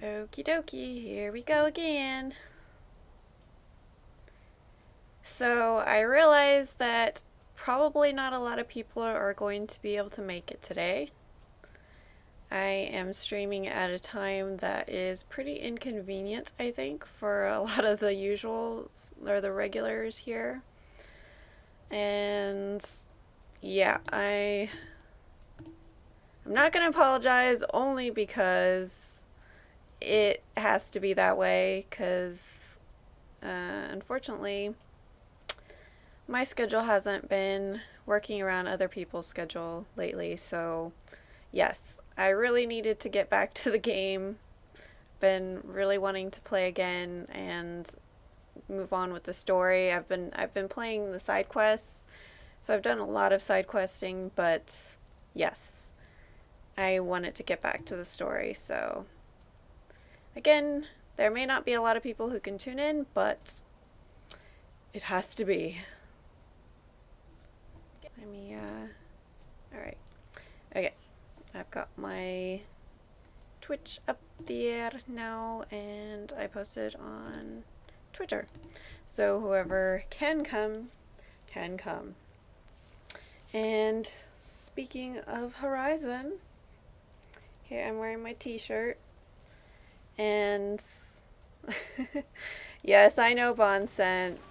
Okie dokie, here we go again. So I realize that probably not a lot of people are going to be able to make it today. I am streaming at a time that is pretty inconvenient, I think, for a lot of the usuals or the regulars here. And yeah, I'm not going to apologize only because it has to be that way, because unfortunately my schedule hasn't been working around other people's schedule lately. So yes, I really needed to get back to the game. Been really wanting to play again and move on with the story. I've been playing the side quests, so I've done a lot of side questing, but yes, I wanted to get back to the story. So again, there may not be a lot of people who can tune in, but it has to be. Alright. Okay. I've got my Twitch up there now, and I posted on Twitter. So whoever can come, can come. And speaking of Horizon, here I'm wearing my t-shirt. And yes, I know Bond sense,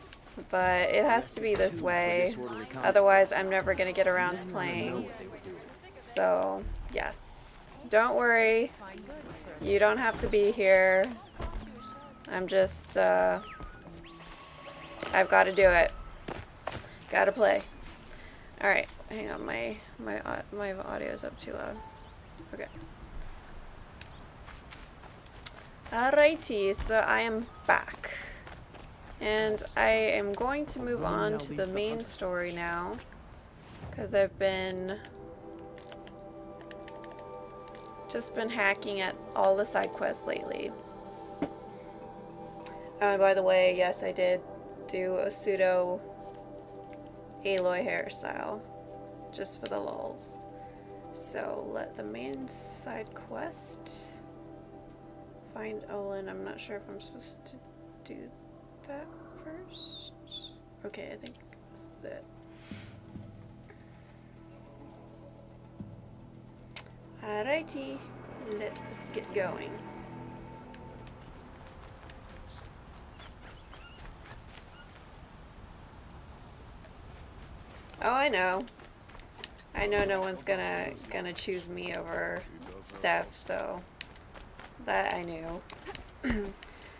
but it has to be this way. Otherwise, I'm never going to get around to playing. So, yes. Don't worry. You don't have to be here. I'm just, I've got to do it. Gotta play. Alright, hang on, my audio's up too loud. Okay. Alrighty, so I am back. And I am going to move on to the main story now, because I've just been hacking at all the side quests lately. By the way, yes, I did do a pseudo Aloy hairstyle, just for the lulz. So let the main side quest find Olin. I'm not sure if I'm supposed to do that first. Okay, I think this is it. Alrighty, let's get going. Oh, I know. I know no one's gonna choose me over Steph, so that I knew.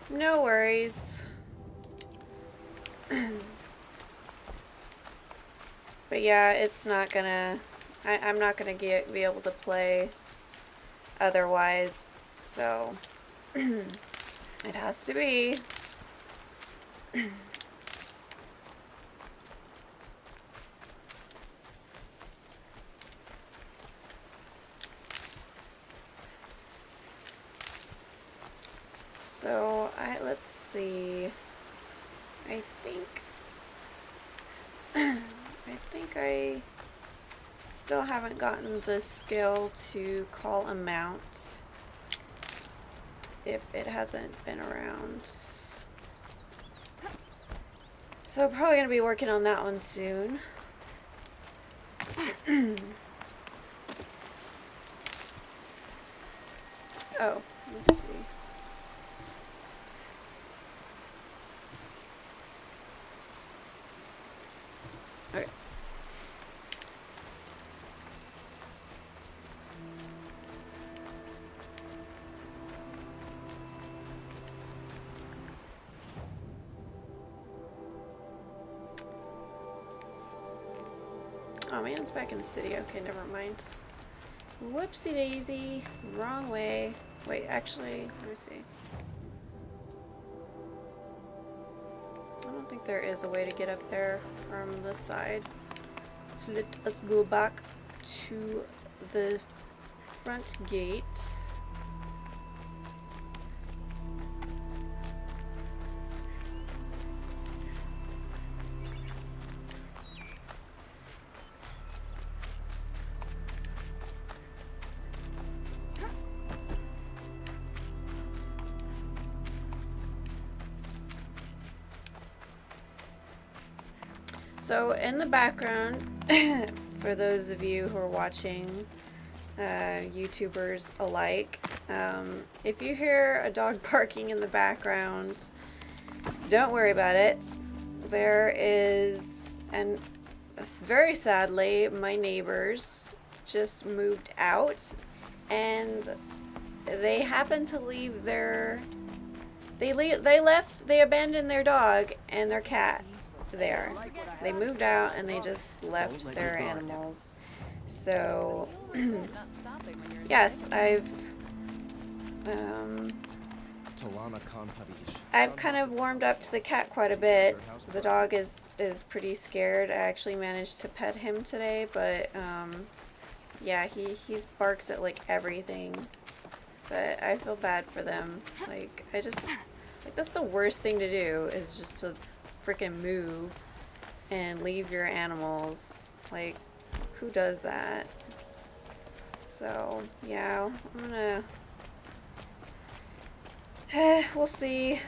No worries. But yeah, it's not gonna... I'm not gonna be able to play otherwise, so it has to be. So let's see. I think I still haven't gotten the skill to call a mount if it hasn't been around. So I'm probably going to be working on that one soon. Oh, let's see. Okay. Oh man, it's back in the city. Okay, never mind. Whoopsie daisy. Wrong way. Wait, actually, let me see. I don't think there is a way to get up there from this side. So let us go back to the front gate. So in the background, for those of you who are watching, YouTubers alike, if you hear a dog barking in the background, don't worry about it. There is, and very sadly, my neighbors just moved out, and they happened to leave their, they abandoned their dog and their cat there. They moved out and they just left their animals. So, yes, I've kind of warmed up to the cat quite a bit. The dog is pretty scared. I actually managed to pet him today, but yeah, he barks at like everything. But I feel bad for them. Like that's the worst thing to do, is just to freaking move and leave your animals. Like, who does that? So yeah, I'm gonna we'll see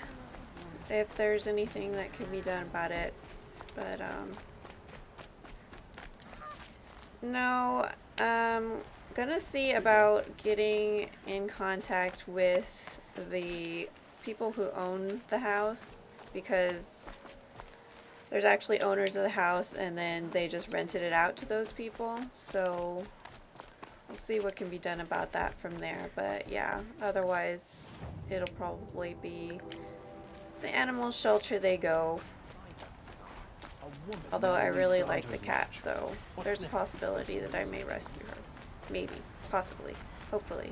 if there's anything that can be done about it. But no, gonna see about getting in contact with the people who own the house, because there's actually owners of the house and then they just rented it out to those people. So we'll see what can be done about that from there. But yeah, otherwise it'll probably be the animal shelter they go. Although I really like the cat, so there's a possibility that I may rescue her. Maybe. Possibly. Hopefully.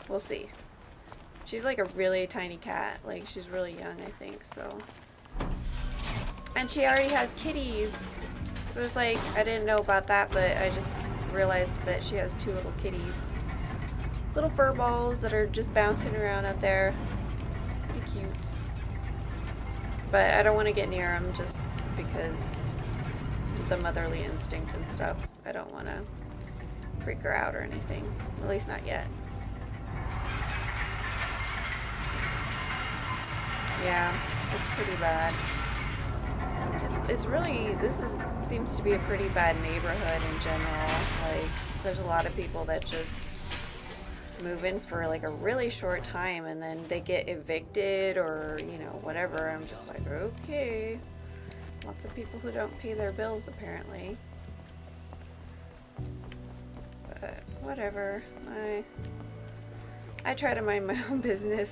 We'll see. She's like a really tiny cat. Like, she's really young, I think, so. And she already has kitties. So it's like, I didn't know about that, but I just realized that she has 2 little kitties. Little fur balls that are just bouncing around out there. Pretty cute. But I don't want to get near them just because the motherly instinct and stuff. I don't want to freak her out or anything. At least not yet. Yeah, it's pretty bad. It's really, seems to be a pretty bad neighborhood in general. Like, there's a lot of people that just move in for like a really short time and then they get evicted or, you know, whatever. I'm just like, okay. Lots of people who don't pay their bills, apparently. But whatever. I try to mind my own business.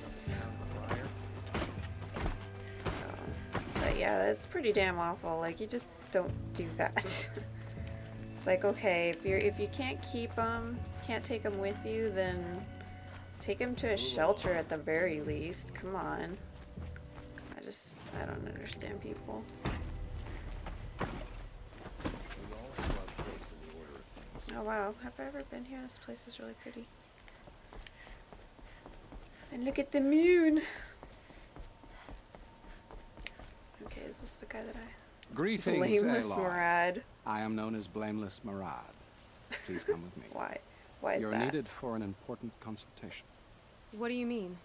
But yeah, it's pretty damn awful. Like, you just don't do that. It's like, okay, if you can't keep them, can't take them with you, then take them to a shelter at the very least. Come on. I don't understand people. Oh wow, have I ever been here? This place is really pretty. And look at the moon! Okay, is this the guy that I... Greetings, Blameless Aloy. Murad. I am known as Blameless Murad. Please come with me. Why? Why is You're that? needed for an important consultation. What do you mean?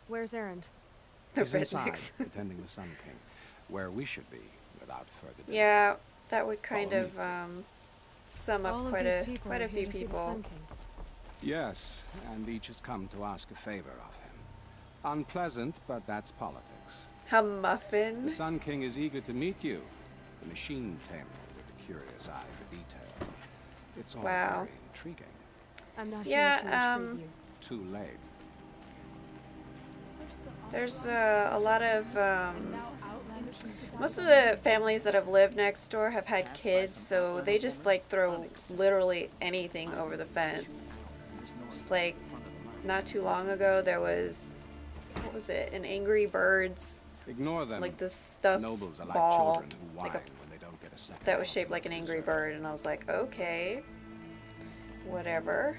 Where's Erend? The He's inside, rednecks. attending the Sun King, where we should be, without further delay. Yeah, that would kind Follow of me, sum up All of quite these a people are few here to see the people. Sun King. Yes, and each has come to ask a favor of him. Unpleasant, but that's politics. A The muffin? Sun King is eager to meet you, the machine tamer with a curious eye for detail. It's all Wow. very intriguing. I'm not Yeah, here to intrigue you. Too late. There's a lot of most of the families that have lived next door have had kids, so they just like throw literally anything over the fence. Just like not too long ago, there was, what was it, an Angry Birds, Ignore them. like this stuffed Nobles are like ball children who whine like a, when they don't get a second. that was shaped like an angry bird, and I was like, okay, whatever.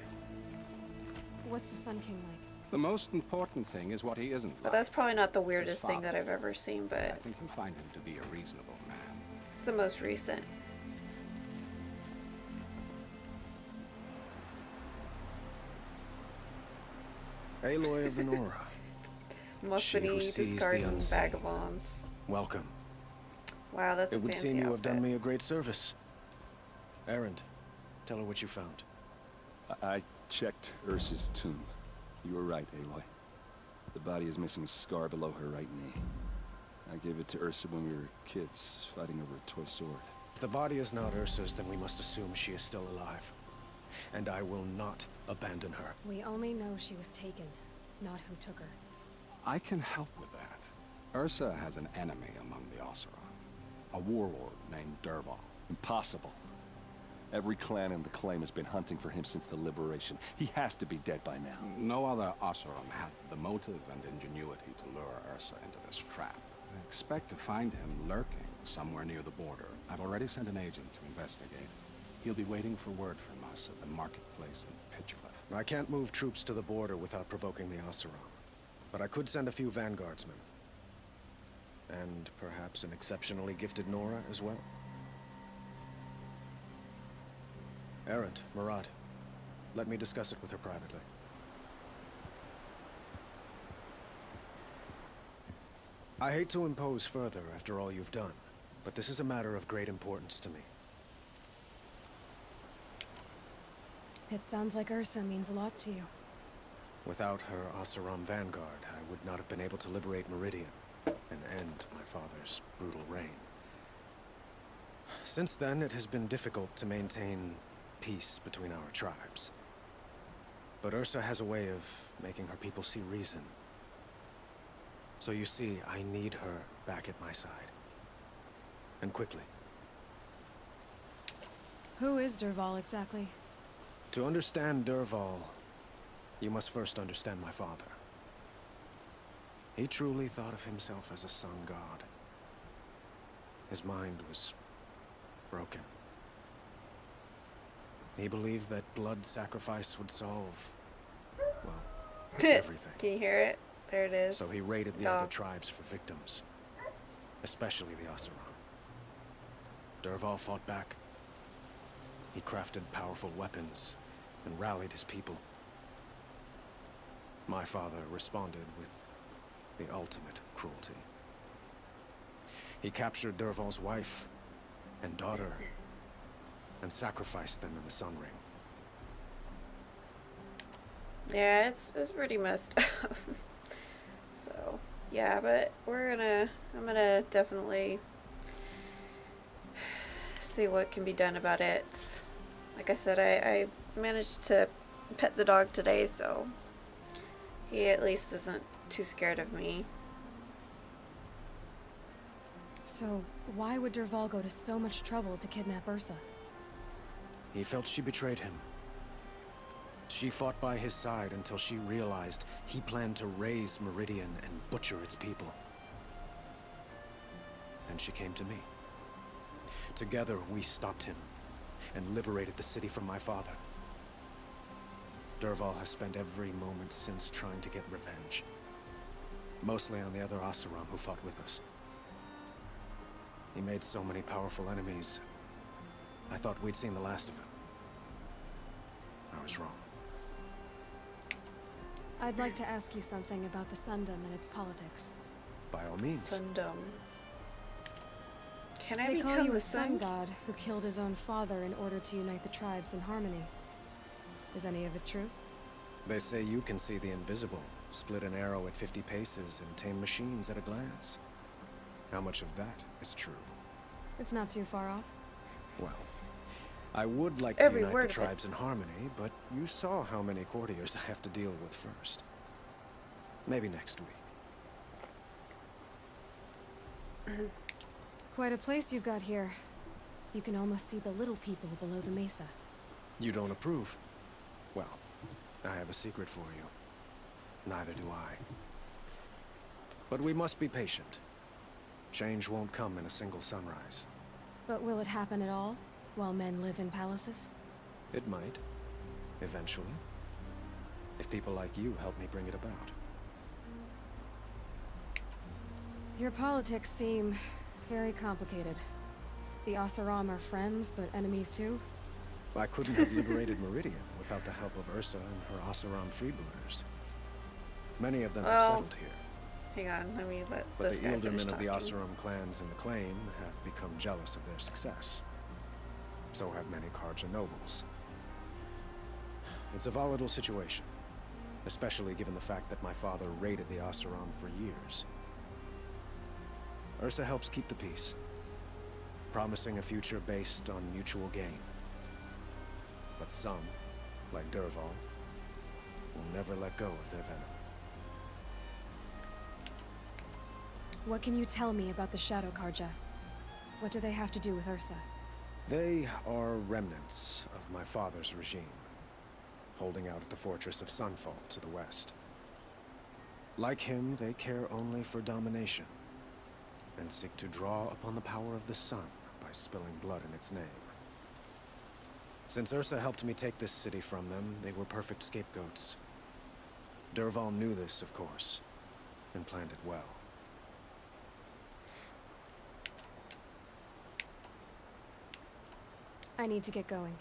What's the Sun King like? The most important thing is what he isn't But like. that's probably not the weirdest thing father. that I've ever seen, I but think you'll find him to be a reasonable man. it's the most recent. Aloy of Venora. Muffiny, sees the discarding unseen. vagabonds. Welcome. Wow, that's a It would fancy seem you have done outfit. me a great service. Erend, tell her what you found. I checked Ursa's tomb. You were right, Aloy. The body is missing a scar below her right knee. I gave it to Ursa when we were kids, fighting over a toy sword. If the body is not Ursa's, then we must assume she is still alive. And I will not abandon her. We only know she was taken, not who took her. I can help with that. Ersa has an enemy among the Oseram. A warlord named Dervahl. Impossible. Every clan in the claim has been hunting for him since the liberation. He has to be dead by now. No other Oseram had the motive and ingenuity to lure Ersa into this trap. I expect to find him lurking somewhere near the border. I've already sent an agent to investigate. He'll be waiting for word from us at the marketplace in Pitchcliff. I can't move troops to the border without provoking the Oseram. But I could send a few vanguardsmen. And perhaps an exceptionally gifted Nora as well. Erend, Murad, let me discuss it with her privately. I hate to impose further after all you've done, but this is a matter of great importance to me. It sounds like Ersa means a lot to you. Without her Oseram vanguard, I would not have been able to liberate Meridian and end my father's brutal reign. Since then, it has been difficult to maintain peace between our tribes. But Ersa has a way of making her people see reason. So you see, I need her back at my side. And quickly. Who is Dervahl exactly? To understand Dervahl, you must first understand my father. He truly thought of himself as a sun god. His mind was broken. He believed that blood sacrifice would solve, well, everything. Can you hear it? There it is. So he raided the Dog. other tribes for victims, especially the Oseram. Dervahl fought back. He crafted powerful weapons and rallied his people. My father responded with the ultimate cruelty. He captured Dervahl's wife and daughter and sacrificed them in the Sun Ring. Yeah, it's pretty messed up. So, yeah, but I'm gonna definitely see what can be done about it. Like I said, I managed to pet the dog today, so he at least isn't too scared of me. So, why would Dervahl go to so much trouble to kidnap Ersa? He felt she betrayed him. She fought by his side until she realized he planned to raise Meridian and butcher its people. And she came to me. Together, we stopped him and liberated the city from my father. Dervahl has spent every moment since trying to get revenge. Mostly on the other Oseram who fought with us. He made so many powerful enemies, I thought we'd seen the last of him. I was wrong. I'd like to ask you something about the Sundom and its politics. By all means. Sundom. Can I They call become you the a sun sun? god who killed his own father in order to unite the tribes in harmony. Is any of it true? They say you can see the invisible, split an arrow at 50 paces, and tame machines at a glance. How much of that is true? It's not too far off. Well, I would like to Every unite word the of it. tribes in harmony, but you saw how many courtiers I have to deal with first. Maybe next week. Quite a place you've got here. You can almost see the little people below the mesa. You don't approve? Well, I have a secret for you. Neither do I. But we must be patient. Change won't come in a single sunrise. But will it happen at all, while men live in palaces? It might. Eventually. If people like you help me bring it about. Your politics seem very complicated. The Oseram are friends, but enemies too? I couldn't have liberated Meridian without the help of Ersa and her Oseram freebooters. Many of them have Well- settled here. hang on, let me let But this the guy finish Ealdormen of the talking. Oseram clans in the claim have become jealous of their success. So have many Karja nobles. It's a volatile situation, especially given the fact that my father raided the Oseram for years. Ersa helps keep the peace, promising a future based on mutual gain. But some, like Dervahl, will never let go of their venom. What can you tell me about the Shadow Karja? What do they have to do with Ersa? They are remnants of my father's regime, holding out at the fortress of Sunfall to the west. Like him, they care only for domination, and seek to draw upon the power of the sun by spilling blood in its name. Since Ersa helped me take this city from them, they were perfect scapegoats. Dervahl knew this, of course, and planned it well. I need to get going.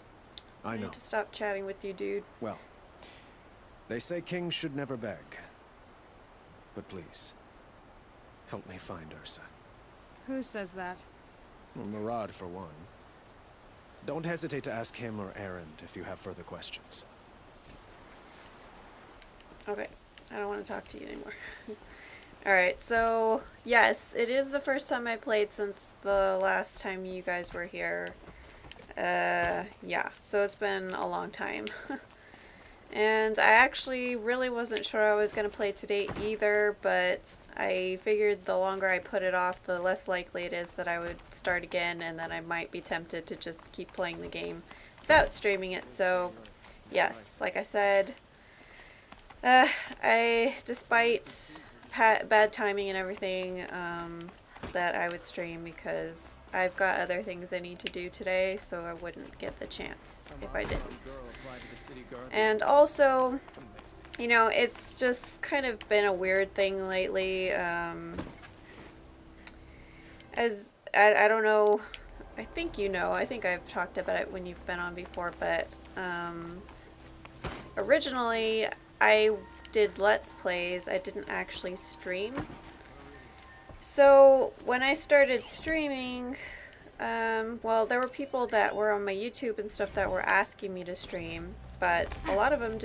I know. need to stop chatting with you, dude. Well, they say kings should never beg. But please, help me find Ersa. Who says that? Well, Murad, for one. Don't hesitate to ask him or Erend if you have further questions. Okay, I don't want to talk to you anymore. Alright, so yes, it is the first time I played since the last time you guys were here. Yeah, so it's been a long time. And I actually really wasn't sure I was going to play today either, but I figured the longer I put it off, the less likely it is that I would start again, and then I might be tempted to just keep playing the game without streaming it. So yes, like I said, despite bad timing and everything, that I would stream because I've got other things I need to do today, so I wouldn't get the chance if I didn't. And also, you know, it's just kind of been a weird thing lately. As I don't know, I think you know, I think I've talked about it when you've been on before, but originally I did Let's Plays. I didn't actually stream. So when I started streaming, well, there were people that were on my YouTube and stuff that were asking me to stream, but a lot of them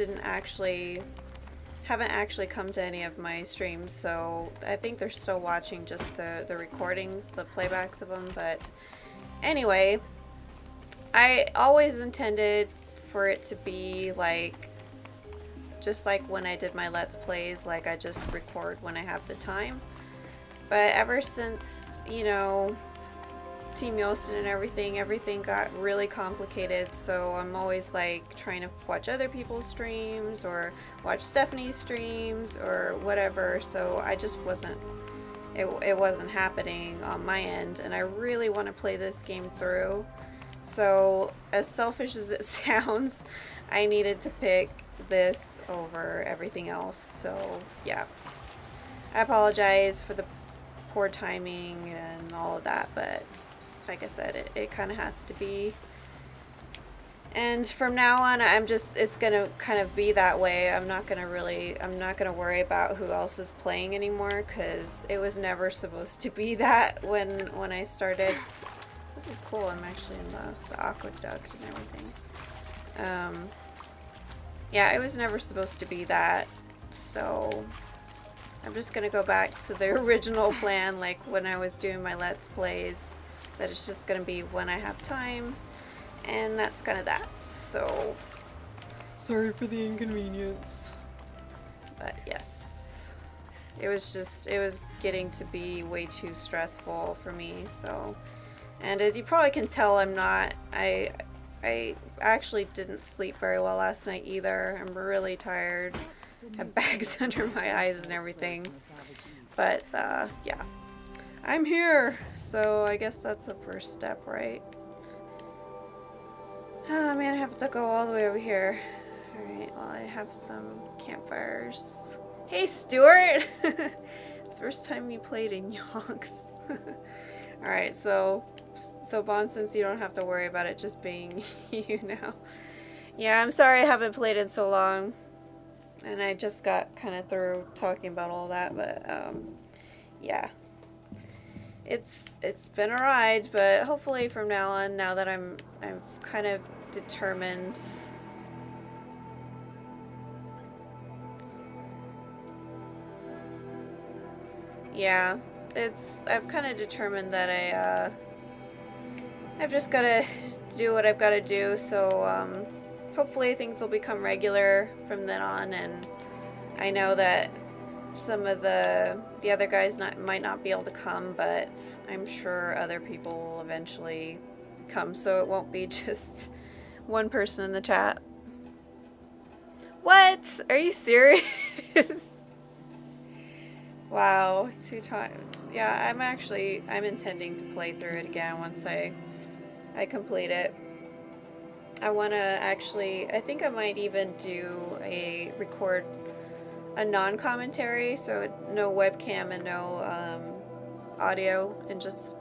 haven't actually come to any of my streams, so I think they're still watching just the recordings, the playbacks of them. But anyway, I always intended for it to be like, just like when I did my Let's Plays, like I just record when I have the time. But ever since, you know, Team Yosten and everything got really complicated, so I'm always like trying to watch other people's streams or watch Stephanie's streams or whatever, so I just wasn't, it wasn't happening on my end, and I really want to play this game through. So as selfish as it sounds, I needed to pick this over everything else, so yeah. I apologize for the poor timing and all of that, but like I said, it kind of has to be. And from now on, it's gonna kind of be that way. I'm not gonna worry about who else is playing anymore, because it was never supposed to be that when I started. This is cool. I'm actually in the aqueduct and everything. Yeah, it was never supposed to be that, so I'm just gonna go back to the original plan, like when I was doing my Let's Plays, that it's just gonna be when I have time, and that's kind of that. So sorry for the inconvenience, but yes, it was getting to be way too stressful for me. So, and as you probably can tell, I actually didn't sleep very well last night either. I'm really tired. Have bags under my eyes and everything. But, yeah. I'm here! So, I guess that's the first step, right? Oh man, I have to go all the way over here. Alright, well, I have some campfires. Hey, Stuart! First time you played in Yonks. Alright, so Bon, since you don't have to worry about it just being you now. Yeah, I'm sorry I haven't played in so long. And I just got kind of through talking about all that, but yeah, it's been a ride, but hopefully from now on, now that I'm kind of determined. Yeah, I've kind of determined that I've just gotta do what I've gotta do. So hopefully things will become regular from then on, and I know that some of the other guys might not be able to come, but I'm sure other people will eventually come, so it won't be just one person in the chat. What? Are you serious? Wow, 2 times. Yeah, I'm intending to play through it again once I complete it. I want to actually, I think I might even record a non-commentary, so no webcam and no audio, and just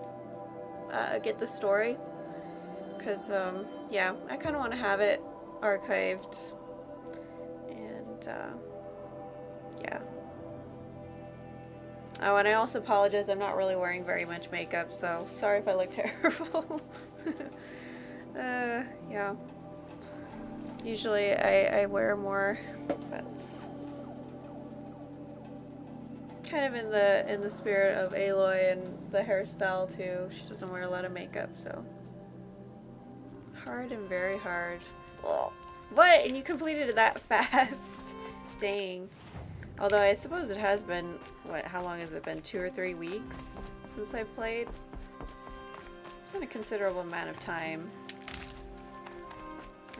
get the story. Because, yeah, I kind of want to have it archived. And, yeah. Oh, and I also apologize, I'm not really wearing very much makeup, so sorry if I look terrible. Yeah. Usually I wear more, but kind of in the spirit of Aloy and the hairstyle too. She doesn't wear a lot of makeup, so hard and very hard. Ugh. What? And you completed it that fast? Dang. Although I suppose it has been, what, how long has it been? 2 or 3 weeks since I've played? It's been a considerable amount of time.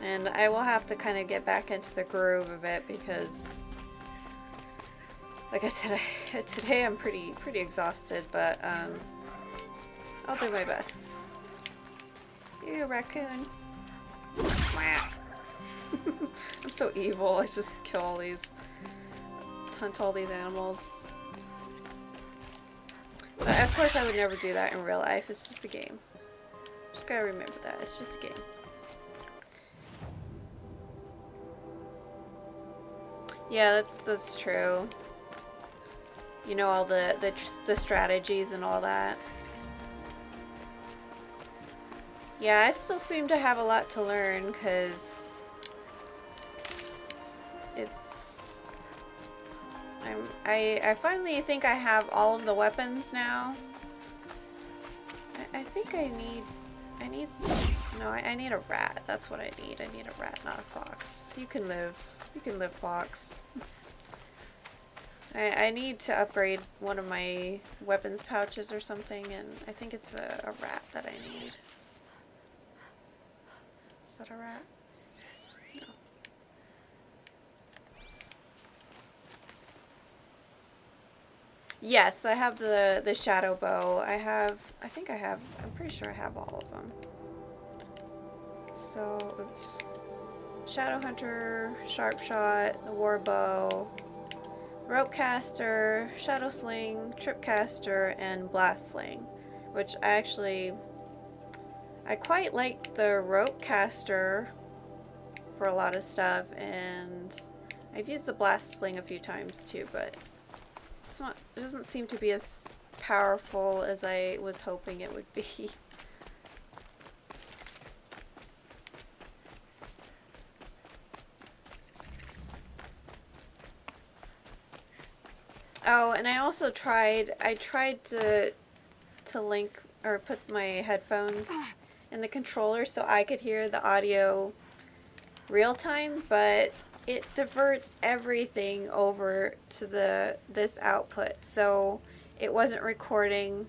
And I will have to kind of get back into the groove of it because, like I said, today I'm pretty exhausted, but I'll do my best. You raccoon. I'm so evil. I just kill all these, hunt all these animals. But of course I would never do that in real life. It's just a game. Just gotta remember that. It's just a game. Yeah, that's true. You know, all the strategies and all that. Yeah, I still seem to have a lot to learn because I finally think I have all of the weapons now. I think I need a rat. That's what I need. I need a rat, not a fox. You can live, fox. I need to upgrade one of my weapons pouches or something, and I think it's a rat that I need. Is that a rat? No. Yes, I have the shadow bow. I'm pretty sure I have all of them. So, oops. Shadow Hunter, Sharp Shot, the War Bow, Rope Caster, Shadow Sling, Trip Caster, and Blast Sling, which I quite like the Rope Caster for a lot of stuff, and I've used the Blast Sling a few times too, but it doesn't seem to be as powerful as I was hoping it would be. Oh, and I also tried to link or put my headphones in the controller so I could hear the audio real time, but it diverts everything over to this output. So it wasn't recording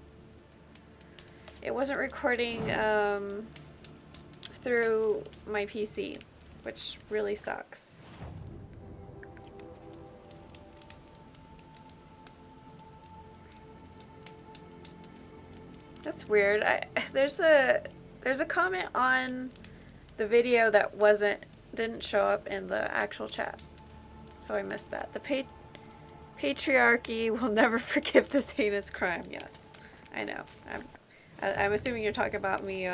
through my PC, which really sucks. That's weird. There's a comment on the video that didn't show up in the actual chat, so I missed that. The patriarchy will never forgive this heinous crime. Yes, I know. I'm assuming you're talking about me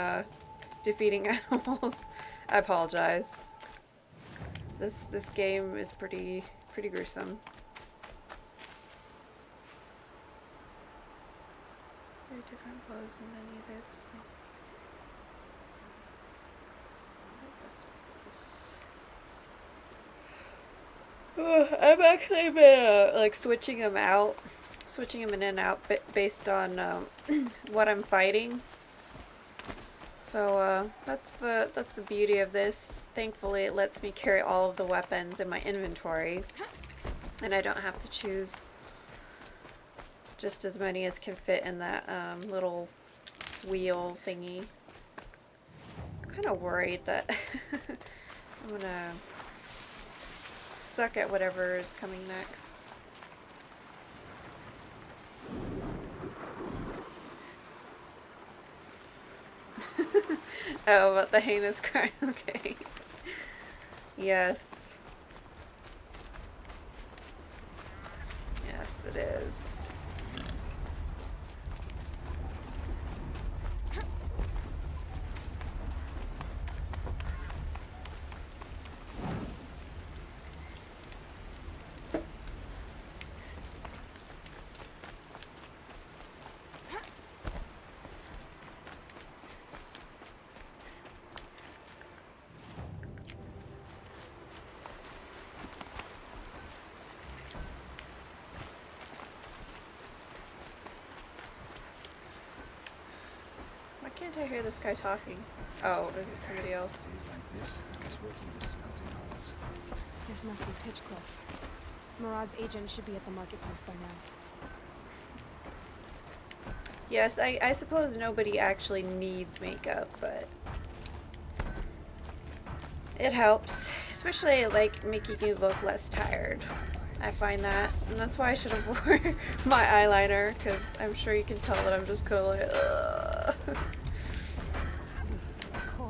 defeating animals. I apologize. This game is pretty pretty gruesome. Three different blows and then either the same. I've actually been like switching them in and out based on what I'm fighting. So that's the beauty of this. Thankfully, it lets me carry all of the weapons in my inventory, and I don't have to choose just as many as can fit in that little wheel thingy. I'm kind of worried that I'm gonna suck at whatever is coming next. Oh, about the heinous crime. Okay. Yes. Yes, it is. Why can't I hear this guy talking? Oh, is it somebody else? Days like this, I was working the smelting halls. This must be Pitchcliff. Murad's agent should be at the marketplace by now. Yes, I suppose nobody actually needs makeup, but it helps. Especially like making you look less tired. I find that, and that's why I should have worn my eyeliner, because I'm sure you can tell that I'm just kind of like, ugh.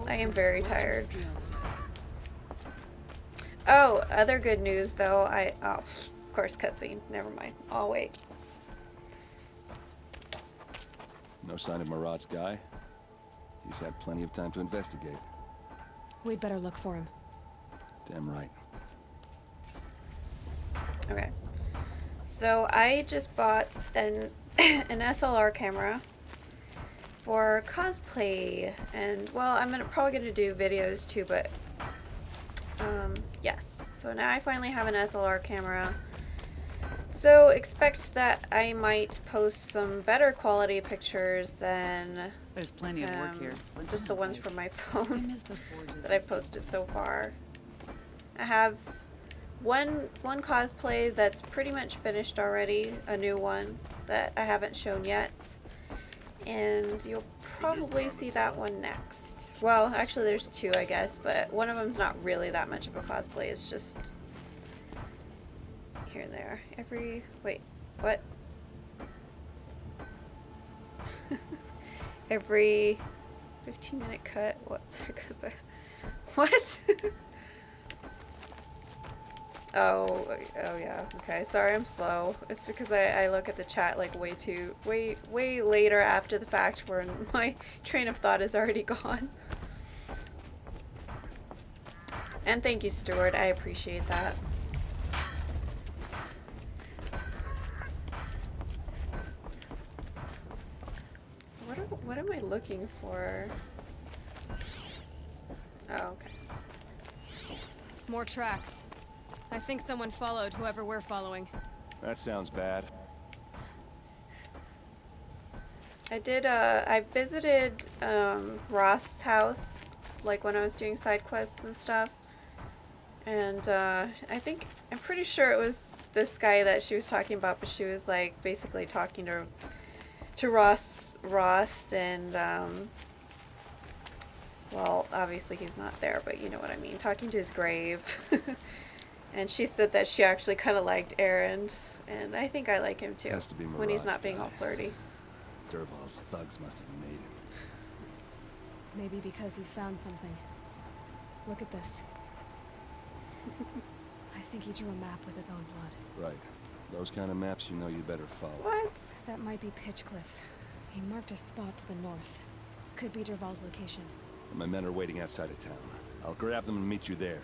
I am very tired. Oh, other good news though, oh, of course, cutscene, never mind, I'll wait. No sign of Murad's guy? He's had plenty of time to investigate. We'd better look for him. Damn right. Okay. So I just bought an SLR camera for cosplay, and well, I'm probably gonna do videos too, but yes. So now I finally have an SLR camera. So expect that I might post some better quality pictures than There's plenty of work here. just the ones from my I phone miss the forges. that I've posted so far. I have one cosplay that's pretty much finished already, a new one that I haven't shown yet, and you'll probably see that one next. Well, actually there's two, I guess, but one of them's not really that much of a cosplay. It's just here and there. Wait, what? Every 15-minute cut? What the heck is that? What? Oh yeah, okay, sorry I'm slow. It's because I look at the chat like way later after the fact where my train of thought is already gone. And thank you, Stuart, I appreciate that. What am I looking for? Oh, okay. More tracks. I think someone followed whoever we're following. That sounds bad. I visited Ross's house, like when I was doing side quests and stuff. And I'm pretty sure it was this guy that she was talking about, but she was like basically talking to Ross, and well, obviously he's not there, but you know what I mean, talking to his grave. And she said that she actually kind of liked Aaron, and I think I like him too, Has to be when he's Murad's not being guy. all flirty. Dervahl's thugs must have made him. Maybe because he found something. Look at this. I think he drew a map with his own blood. Right. Those kind of maps you know you better follow. What? That might be Pitchcliff. He marked a spot to the north. Could be Dervahl's location. My men are waiting outside of town. I'll grab them and meet you there.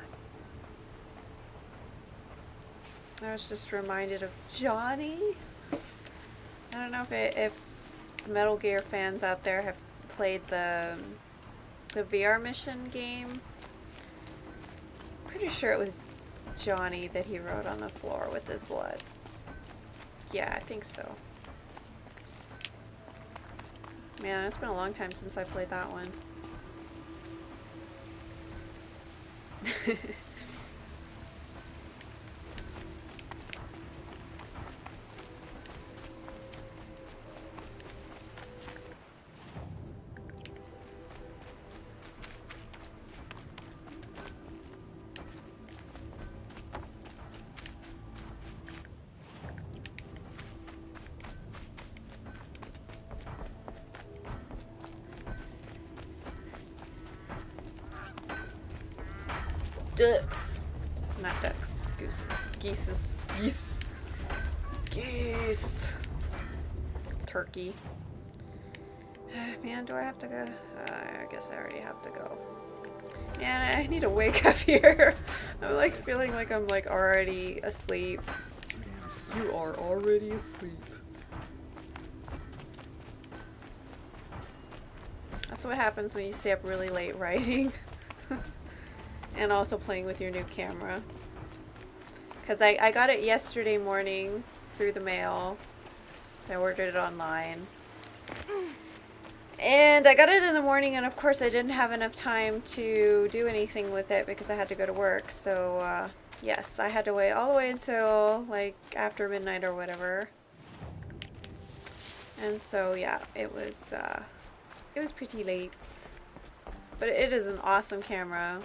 I was just reminded of Johnny. I don't know if Metal Gear fans out there have played the VR mission game. Pretty sure it was Johnny that he wrote on the floor with his blood. Yeah, I think so. Man, it's been a long time since I played that one. Ducks. Not ducks. Gooses. Geeses. Geese. Geese. Turkey. Man, do I have to go? I guess I already have to go. Man, I need to wake up here. I'm like feeling like I'm like already asleep. You are already asleep. That's what happens when you stay up really late writing. And also playing with your new camera. Because I got it yesterday morning through the mail. I ordered it online. And I got it in the morning, and of course I didn't have enough time to do anything with it because I had to go to work. So, yes, I had to wait all the way until, like, after midnight or whatever. And so, yeah, it was pretty late. But it is an awesome camera.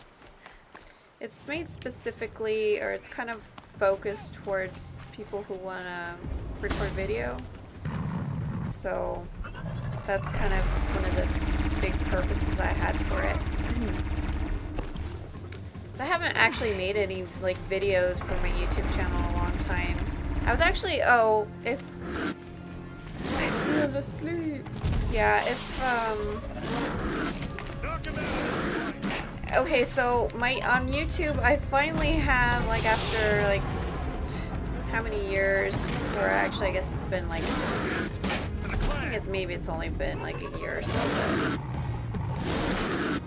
It's made specifically, or it's kind of focused towards people who want to record video. So that's kind of one of the big purposes I had for it. So I haven't actually made any like videos for my YouTube channel in a long time. I was actually, if I feel asleep. Yeah, okay, so on YouTube, I finally have, like, after, like, how many years, or actually, I guess it's been, like, maybe it's only been, like, a year or so,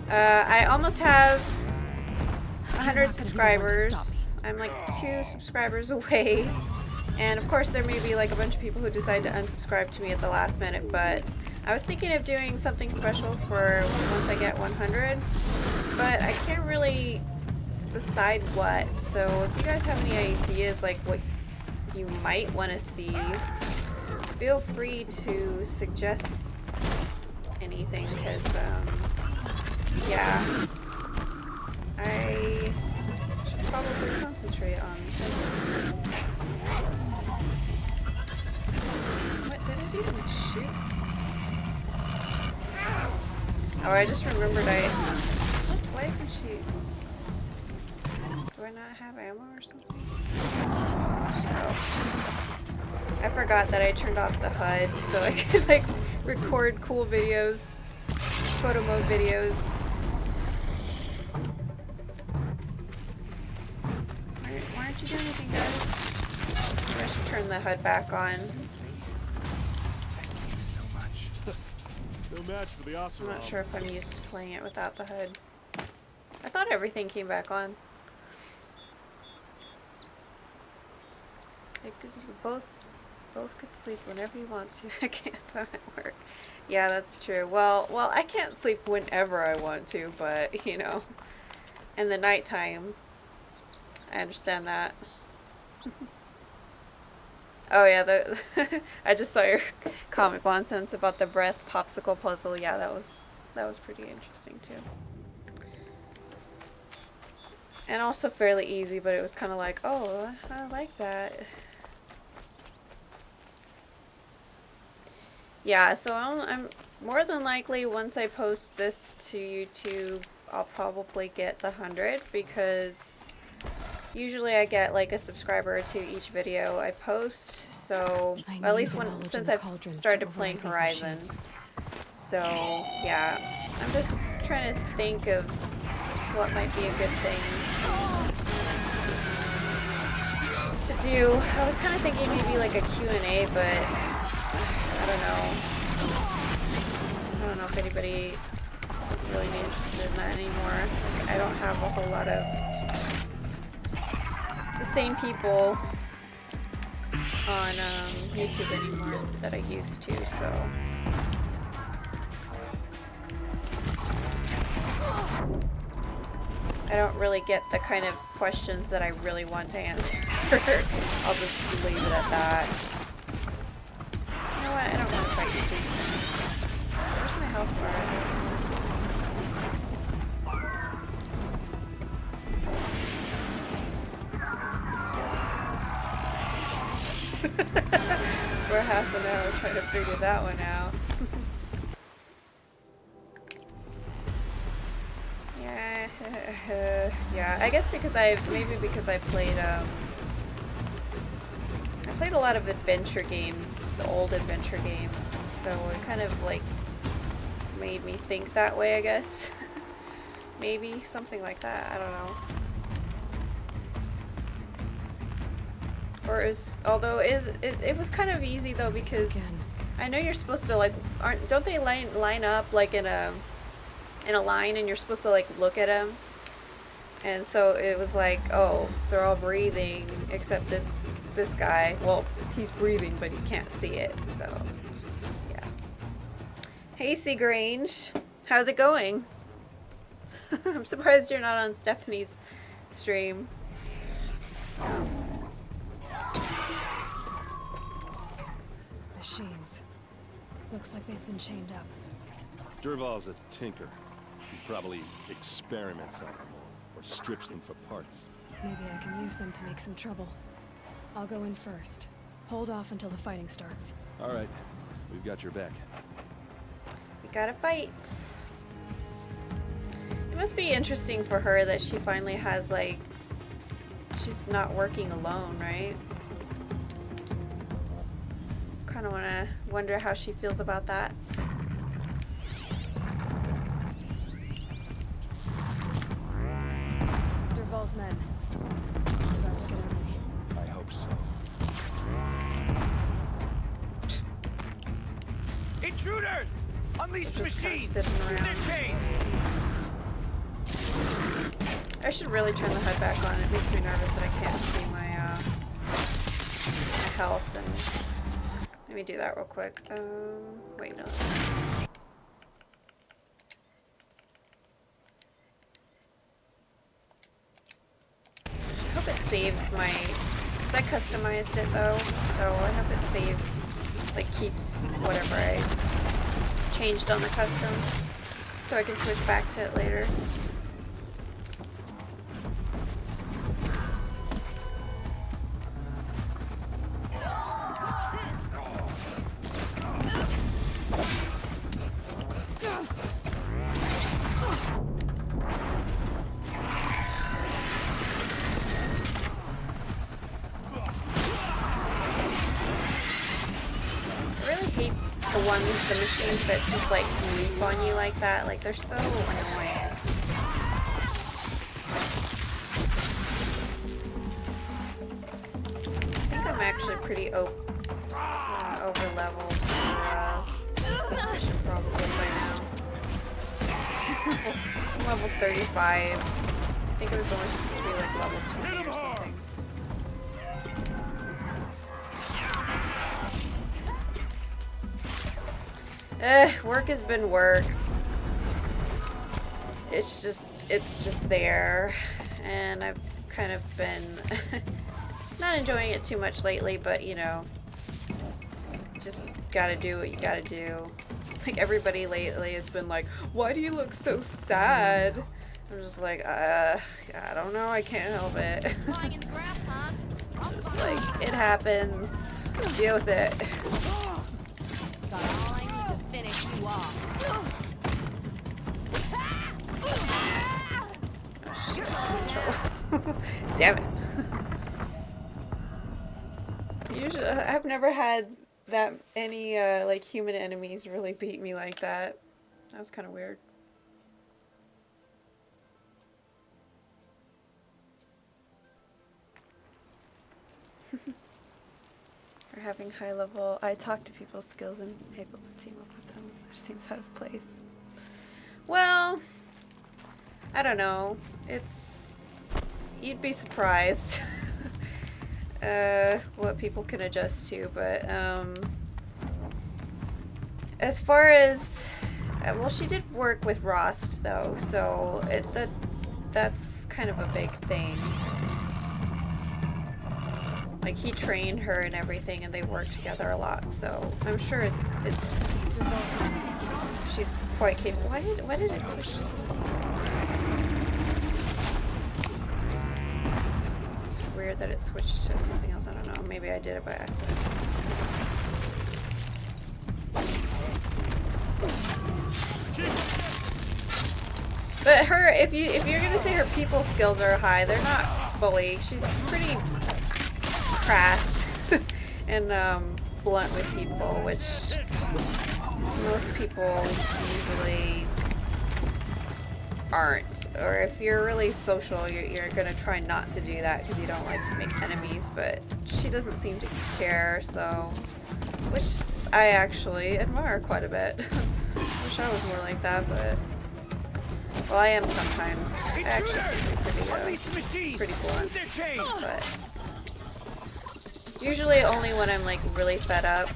but, I almost have 100 subscribers. I'm, like, 2 subscribers away, and, of course, there may be, like, a bunch of people who decide to unsubscribe to me at the last minute, but I was thinking of doing something special for once I get 100. But I can't really decide what, so if you guys have any ideas like what you might want to see, feel free to suggest anything, because yeah, I should probably concentrate on this. What did I even shoot? Oh, I just remembered why isn't she? Do I not have ammo or something? Oh. I forgot that I turned off the HUD so I could like record cool videos, photo mode videos. Why aren't you doing anything, guys? Maybe I should turn the HUD back on. No match for the Oseram. I'm not sure if I'm used to playing it without the HUD. I thought everything came back on. Because you both could sleep whenever you want to. I can't. I'm at work. Yeah, that's true. Well, I can't sleep whenever I want to, but you know, in the nighttime, I understand that. Oh yeah, I just saw your comic nonsense about the breath popsicle puzzle. Yeah, that was pretty interesting too. And also fairly easy, but it was kind of like, oh, I like that. Yeah, so I'm more than likely, once I post this to YouTube, I'll probably get the 100, because usually I get like a subscriber or 2 each video I post. So at least since I've started playing Horizon. So yeah, I'm just trying to think of what might be a good thing to do. I was kind of thinking maybe like a Q&A, but I don't know. I don't know if anybody is really interested in that anymore. Like, I don't have a whole lot of the same people on YouTube anymore that I used to, so. I don't really get the kind of questions that I really want to answer. I'll just leave it at that. You know what? I don't want to fight these things. Where's my health bar? For half an hour trying to figure that one out. Yeah, I guess because I played a lot of adventure games, the old adventure games, so it kind of like made me think that way, I guess. Maybe something like that, I don't know. Or it was kind of easy though, because I know you're supposed to like don't they line up like in a line, and you're supposed to like look at them, and so it was like, oh, they're all breathing except this guy. Well, he's breathing but he can't see it, so yeah. Hey Seagrange, how's it going? I'm surprised you're not on Stephanie's stream. Machines. Looks like they've been chained up. Durval's a tinker. He probably experiments on them or strips them for parts. Maybe I can use them to make some trouble. I'll go in first. Hold off until the fighting starts. All right, we've got your back. We gotta fight. It must be interesting for her that she finally has, like, she's not working alone, right? Kind of wonder how she feels about that. Durval's men. It's about to get ugly. I hope so. Intruders! Unleash the Just kind machines! of sitting Shoot their around. chains! I should really turn the HUD back on. It makes me nervous that I can't see my health. And let me do that real quick. Wait, no. I hope it saves my. Cause I customized it though, so I hope it saves, like keeps whatever I changed on the custom, so I can switch back to it later. The machines that just like leap on you like that, like they're so annoying. I think I'm actually pretty over leveled for this mission probably by now. I'm level 35. I think it was only supposed to be like level 20 or something. Work has been work. It's just there, and I've kind of been not enjoying it too much lately, but you know, just gotta do what you gotta do. Like everybody lately has been like, why do you look so sad? I'm just like, I don't know, I can't help it. Lying in the grass, huh? Just like, it happens. Deal with it. Got all I need to finish you off. Oh, shit. Damn it. Usually, I've never had that any like human enemies really beat me like that. That was kind of weird. Or having high level. I talk to people's skills and able to team up with them, which seems out of place. Well, I don't know. It's. You'd be surprised what people can adjust to, but as far as. Well, she did work with Rost, though, so that's kind of a big thing. Like, he trained her and everything, and they worked together a lot, so I'm sure it's she's quite capable. Why did it switch to... It's weird that it switched to something else. I don't know. Maybe I did it by accident. But her, if you're gonna say her people skills are high, they're not fully. She's pretty crass and blunt with people, which most people usually aren't. Or if you're really social, you're gonna try not to do that because you don't like to make enemies. But she doesn't seem to care, so which I actually admire quite a bit. Wish I was more like that, but. Well, I am sometimes. I actually pretty blunt, but usually only when I'm like really fed up.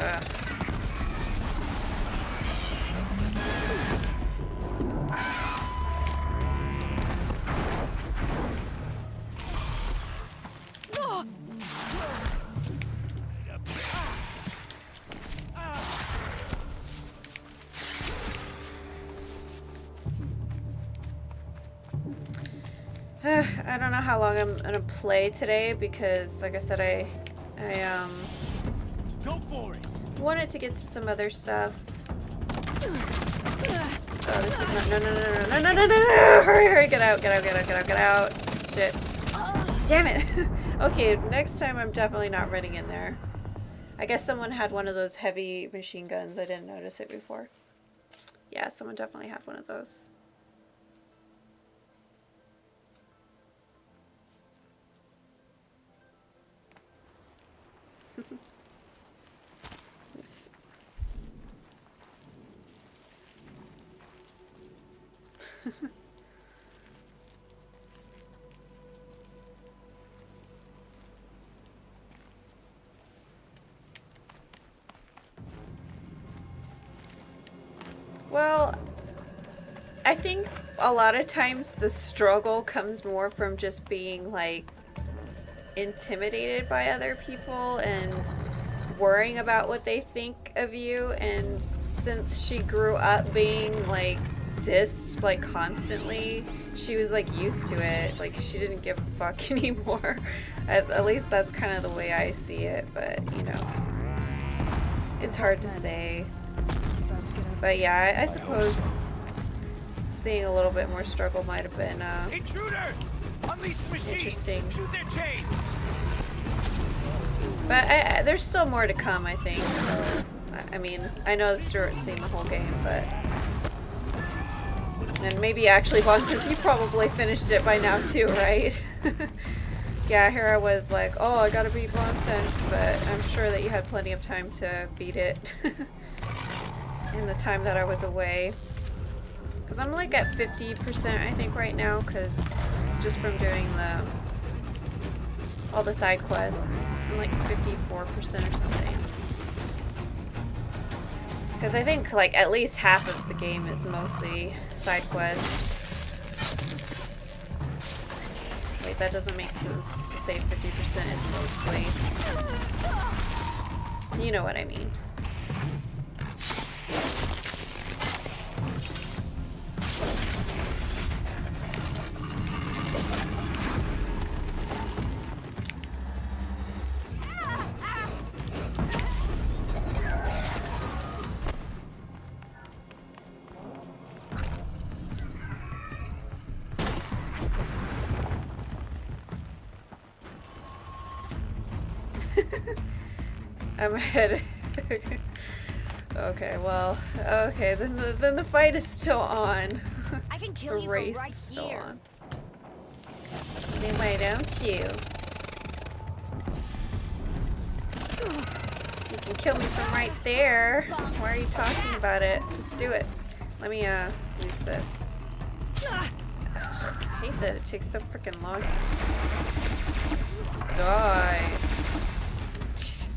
Ugh. I don't know how long I'm gonna play today because, like I said, I Go for it. wanted to get to some other stuff. Oh, this is not. No! Hurry! Get out! Shit! Damn it! Okay, next time I'm definitely not running in there. I guess someone had one of those heavy machine guns. I didn't notice it before. Yeah, someone definitely had one of those. Well, I think a lot of times the struggle comes more from just being like intimidated by other people and worrying about what they think of you. And since she grew up being like dissed like constantly, she was like used to it. Like she didn't give a fuck anymore. At least that's kind of the way I see it, but you know, it's hard to say. But yeah, I suppose seeing a little bit more struggle might have been Intruders! Unleash machines! Interesting. Shoot their chains! But there's still more to come, I think. So, I mean, I know Stuart's seen the whole game, but... And maybe actually, Bon, since you probably finished it by now too, right? Yeah, here I was like, oh, I gotta beat Bon since, but I'm sure that you had plenty of time to beat it. In the time that I was away. Because I'm like at 50% I think right now, because just from doing all the side quests, I'm like 54% or something. Because I think like at least half of the game is mostly side quests. Wait, that doesn't make sense to say 50% is mostly. You know what I mean. I'm ahead. Okay, well, okay, then the fight is still on. I can The kill you race from right is still here. on. Then why don't you? You can kill me from right there. Why are you talking about it? Just do it. Let me use this. Ugh, I hate that it takes so freaking long to die. Jeez.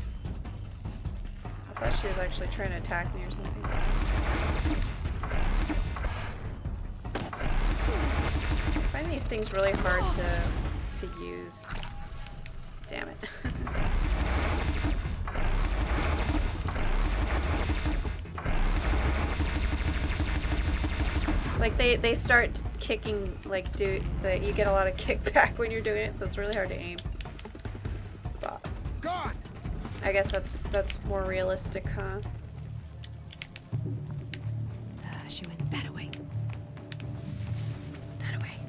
I thought she was actually trying to attack me or something. I find these things really hard to use. Damn it. Like they start kicking, like you get a lot of kickback when you're doing it, so it's really hard to aim. But I guess that's more realistic, huh? She went that away. That away.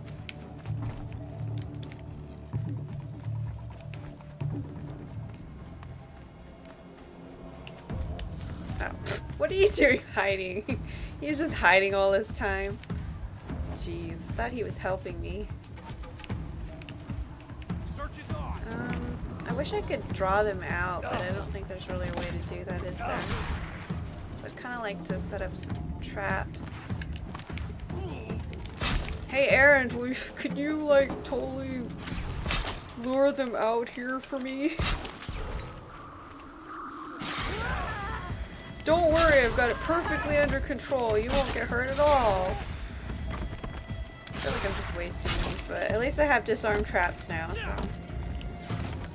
Oh, what are you doing hiding? He's just hiding all this time. Jeez, I thought he was helping me. I wish I could draw them out, but I don't think there's really a way to do that, is there? I'd kind of like to set up some traps. Hey, Aaron, could you, like, totally lure them out here for me? Don't worry, I've got it perfectly under control. You won't get hurt at all. I feel like I'm just wasting these, but at least I have disarm traps now, so.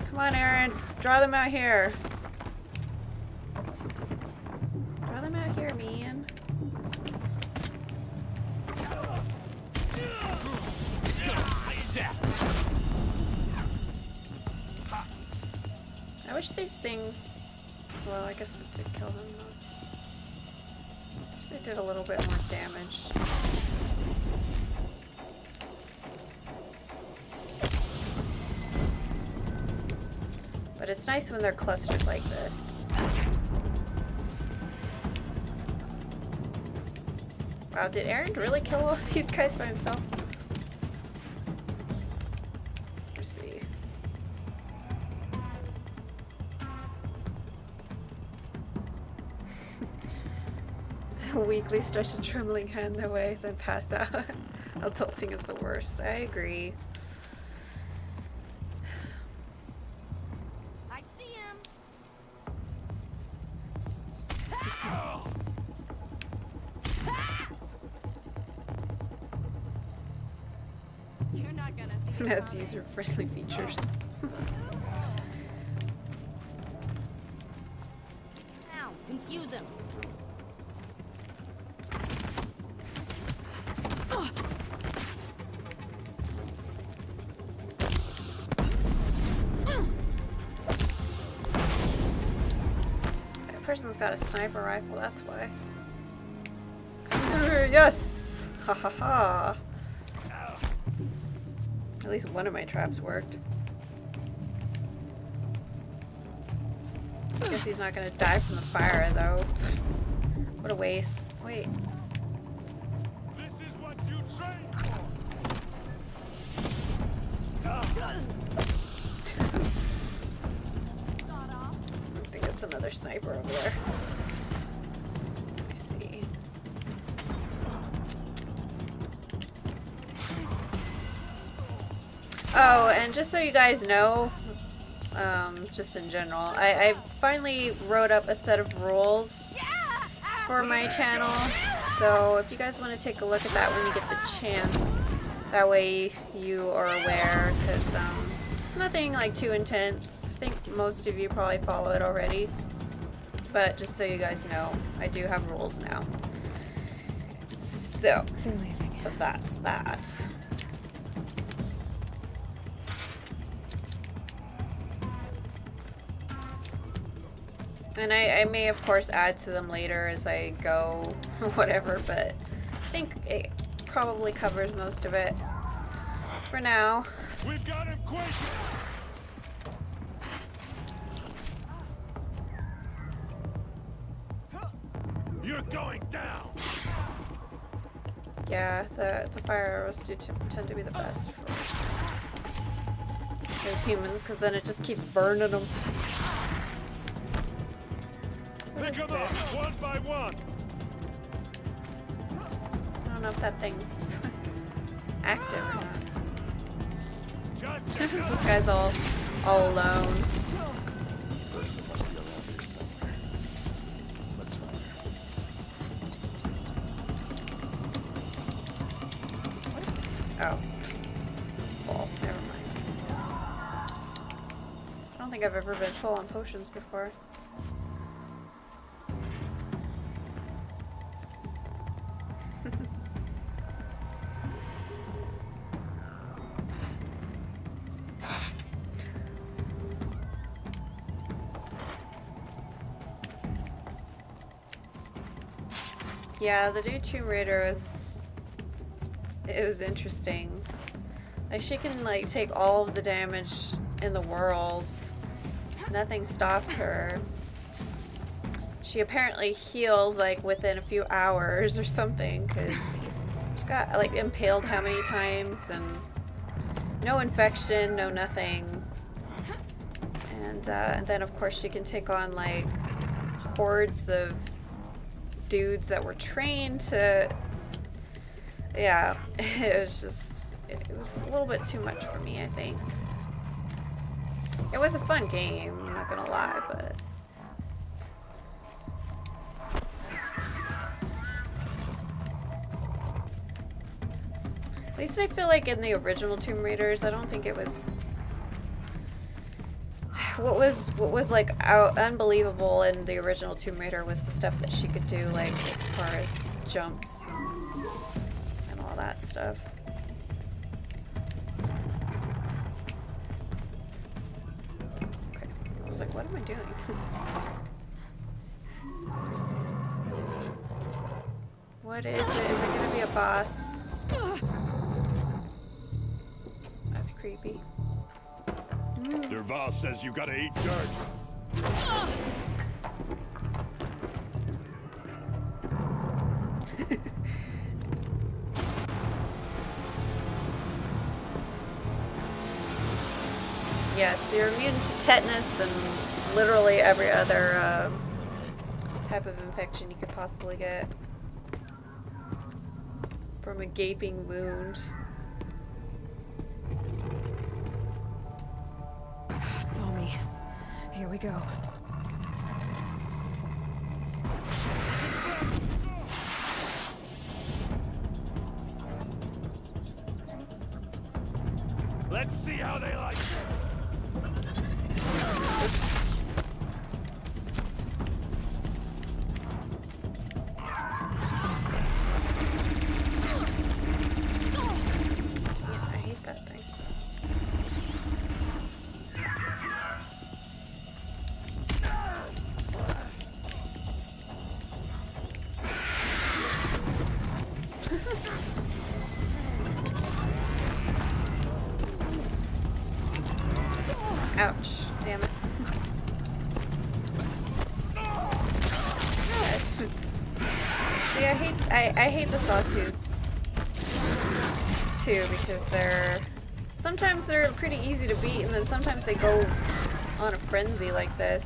Come on, Aaron. Draw them out here. Draw them out here, man. I wish these things... Well, I guess it did kill them, though. Wish they did a little bit more damage. But it's nice when they're clustered like this. Wow, did Aaron really kill all these guys by himself? Let's see. Weakly stretch a trembling hand their way, then pass out. Adulting is the worst. I agree. I see him. You're not gonna see him That's coming. user-friendly features. Now, confuse him. That person's got a sniper rifle, that's why. Come here, yes! Ha ha ha! At least one of my traps worked. I guess he's not gonna die from the fire, though. What a waste. Wait. This is what you trained for. I think it's another sniper over there. Let me see. Oh, and just so you guys know, just in general, I finally wrote up a set of rules for my channel. So if you guys want to take a look at that when you get the chance, that way you are aware, because it's nothing like too intense. I think most of you probably follow it already, but just so you guys know, I do have rules now. So, They're leaving. but that's that. And I may of course add to them later as I go, whatever, but I think it probably covers most of it for now. We've got him quick. You're going down. Yeah, the fire arrows do tend to be the best for humans, because then it just keeps burning them. Pick them up one by one. I don't know if that thing's active or not. Just This enough. guy's all alone. Ersa must be around here somewhere. Let's find her. Oh. Full. Never mind. I don't think I've ever been full on potions before. Yeah, the new Tomb Raider was interesting. Like, she can like take all of the damage in the world. Nothing stops her. She apparently heals like within a few hours or something, because she got like impaled how many times, and no infection, no nothing. And then of course she can take on like hordes of dudes that were trained to, yeah, it was a little bit too much for me, I think. It was a fun game, I'm not gonna lie, but at least I feel like in the original Tomb Raiders, I don't think it was what was like unbelievable in the original Tomb Raider was the stuff that she could do, like as far as jumps and all that stuff. Okay, I was like, what am I doing? What is it? Is it gonna be a boss? That's creepy. Derval says you gotta eat dirt. Yes, you're immune to tetanus and literally every other type of infection you could possibly get from a gaping wound. Saw me. Here we go. Let's see how they like it. Yeah, I hate that thing. Ouch. Damn it. See, I hate the sawtooths too, because sometimes they're pretty easy to beat, and then sometimes they go on a frenzy like this.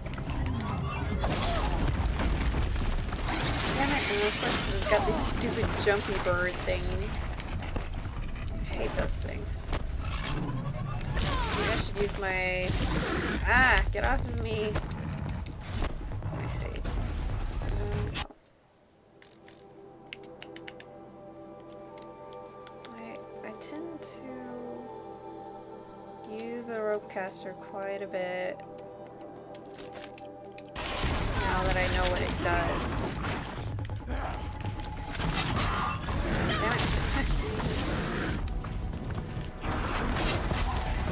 Damn it, and of course it's got these stupid jumpy bird things. I hate those things. Maybe I should use my... Ah! Get off of me! Let me see. I tend to use the rope caster quite a bit now that I know what it does. Damn it.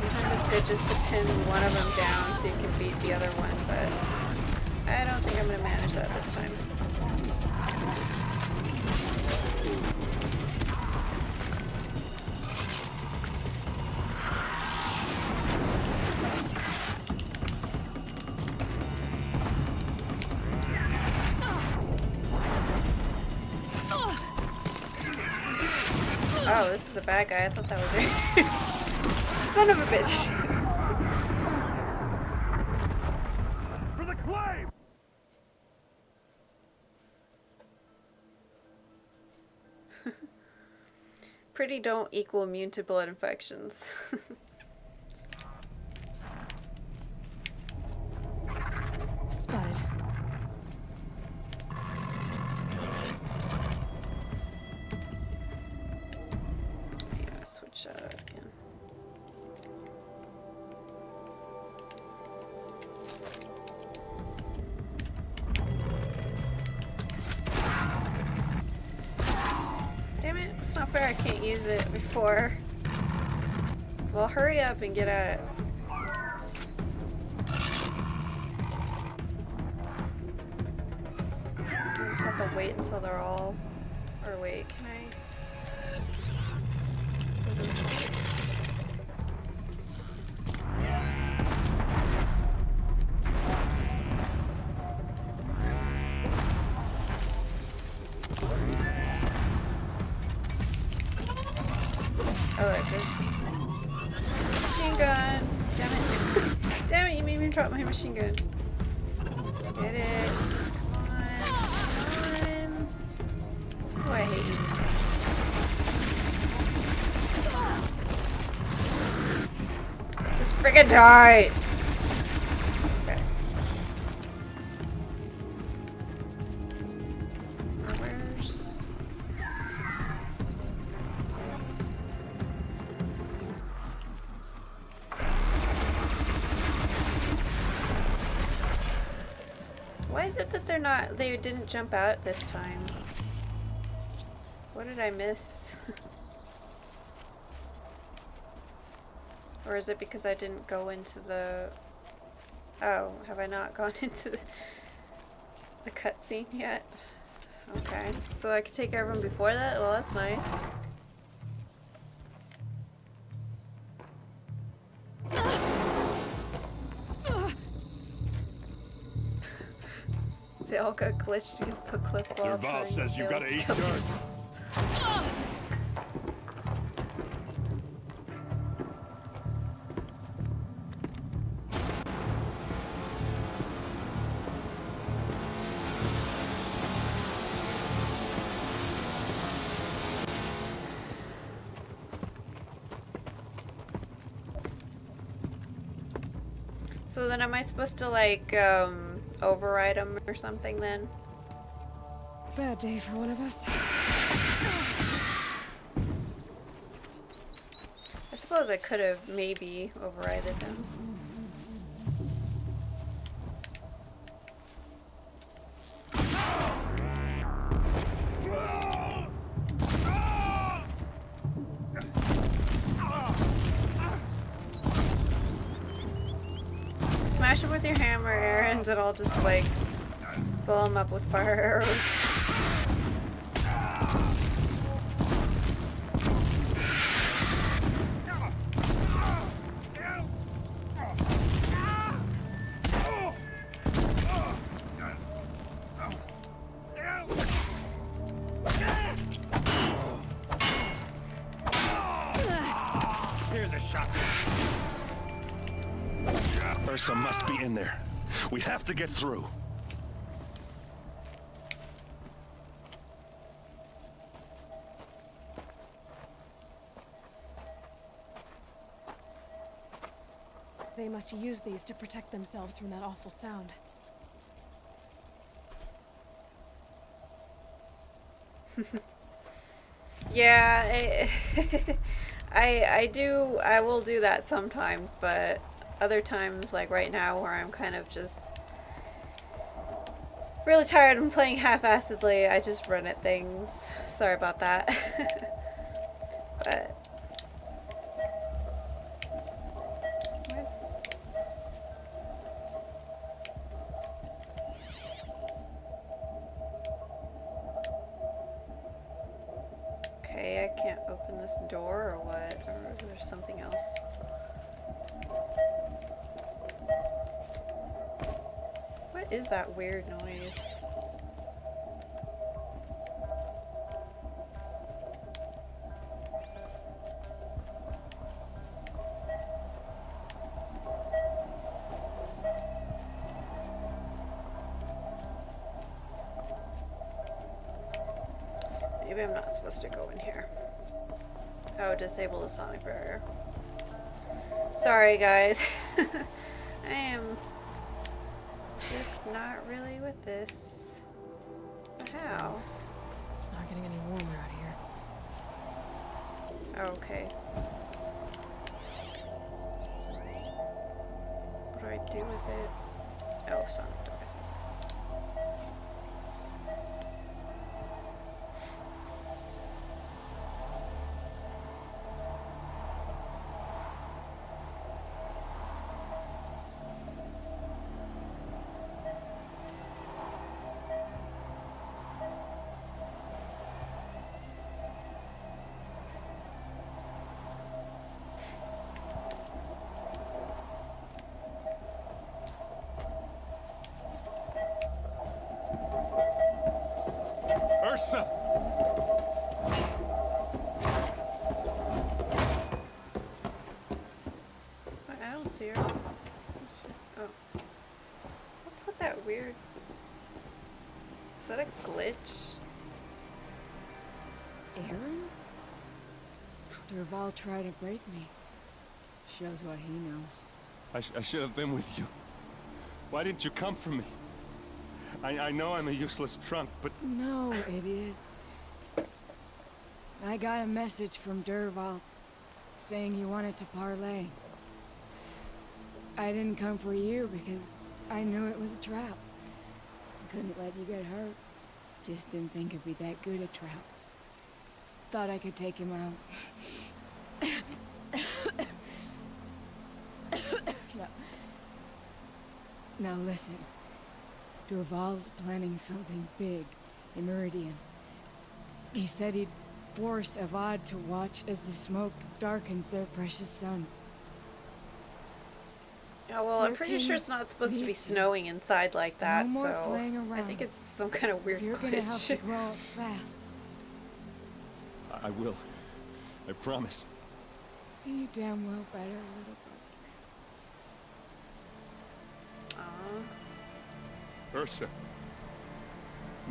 Sometimes it's good just to pin one of them down so you can beat the other one, but I don't think I'm going to manage that this time. Oh, this is a bad guy. I thought that was it. Son of a bitch. For the claim! Pretty don't equal immune to blood infections. Spotted. Yeah, switch that out again. Damn it, it's not fair I can't use it before. Well, hurry up and get at it. I just have to wait until they're all... Or wait, can I... Oh, look, there's machine gun. Damn it. Damn it, you made me drop my machine gun. Get it. Come on. Come on. Oh, I hate you. Just friggin' die! Okay. Where's... Why is it that they didn't jump out this time? What did I miss? Or is it because I didn't go into the... Oh, have I not gone into the cutscene yet? Okay, so I could take care of them before that? Well, that's nice. They all got glitched against the cliff wall. Your boss trying says you to gotta eat kill dirt. So then am I supposed to like override them or something then? Bad day for one of us. I suppose I could have maybe overrided them. Smash them with your hammer, Aaron, and I'll just like fill them up with fire arrows. Here's a shot. Ersa must be in there. We have to get through. They must use these to protect themselves from that awful sound. Yeah, I will do that sometimes, but other times, like right now, where I'm kind of just really tired and playing half-assedly, I just run at things. Sorry about that. But okay, I can't open this door or what? Or there's something else. What is that weird noise? Maybe I'm not supposed to go in here. Oh, disable the sonic barrier. Sorry, guys. I am just not really with this. But how? It's not getting any warmer out here. Okay. What do I do with it? Oh, sonic device. Ersa! I don't see her. Oh. What's with that weird... Is that a glitch? Aaron? Durval tried to break me. Shows what he knows. I should have been with you. Why didn't you come for me? I know I'm a useless trunk, but No, idiot. I got a message from Durval saying he wanted to parlay. I didn't come for you because I knew it was a trap. I couldn't let you get hurt. Just didn't think it'd be that good a trap. Thought I could take him out. No. Now listen. Durval's planning something big in Meridian. He said he'd force Avad to watch as the smoke darkens their precious sun. Oh, well, I'm Your pretty king sure it's not supposed to be needs you. snowing inside like that, No more so playing I think around. it's some kind of weird You're gonna have to glitch. grow up fast. I will. I promise. You damn well better, little Aw. Ersa.